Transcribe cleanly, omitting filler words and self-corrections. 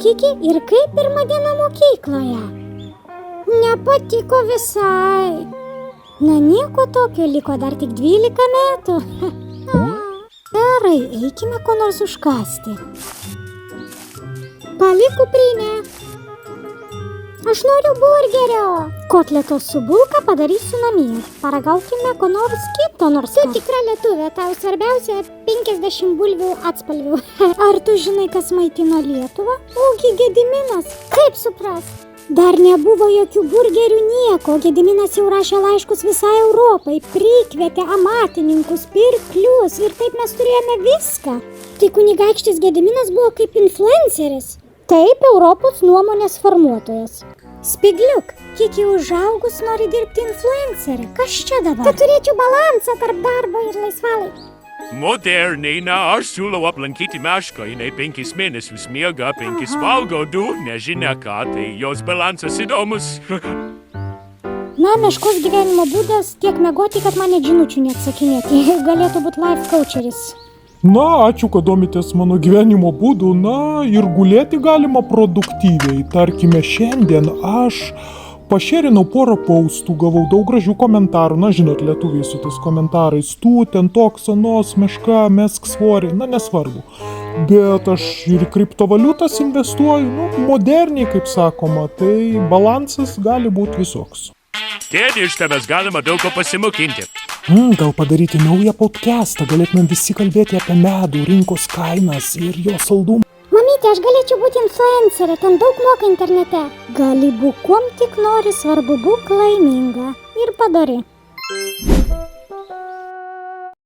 Kiki, ir kaip pirmą dieną mokykloje? Nepatiko visai. Na nieko tokio, liko dar tik 12 metų. Gerai, eikime ko nors užkasti. Palik kuprinę. Aš noriu burgerio. Kotletos su bulka padarysiu namie. Paragaukime ko nors kito nors. Tu tikra lietuvė, tau svarbiausia 50 bulvių atspalvių. Ar tu žinai, kas maitina Lietuvą? Ogi Gediminas. Kaip supras? Dar nebuvo jokių burgerių nieko. Gediminas jau rašė laiškus visai Europai, prikvietė amatininkus, pirklius ir taip mes turėjome viską. Tai kunigaikštis Gediminas buvo kaip influenceris. Taip, Europos nuomonės formuotojas. Spigliuk, Kiki užaugus nori dirbti influencerį. Kas čia dabar? Kad turėčiau balansą tarp darbo ir laisvalaikio. Moderniai, na, aš siūlau aplankyti mešką, jinai 5 mėnesius miega, 5 valgo, 2 nežinia ką, tai jos balansas įdomus. Na, meškos gyvenimo būdas tiek miegoti, kad man net žinučių neatsakinėti. Galėtų būti life coacheris. Na, ačiū, kad domitės mano gyvenimo būdu, na, ir gulėti galima produktyviai. Tarkime, šiandien aš pašėrinau porą postų, gavau daug gražių komentarų, na, žinot, lietuviai su tais komentarais, tu, ten toks, anos, meška, mesk svorį, na, nesvarbu. Bet aš ir kriptovaliutas investuoju, nu, moderniai, kaip sakoma, tai balansas gali būti visoks. Tėdi, iš tavęs galima daug ko pasimokinti. Gal padaryti naują podcastą, galėtumėm visi kalbėti apie medų, rinkos kainas ir jo saldumą. Mamytė, aš galėčiau būti influencerė, ten daug moka internete. Gali būk kuom tik nori, svarbu būk laiminga ir padori.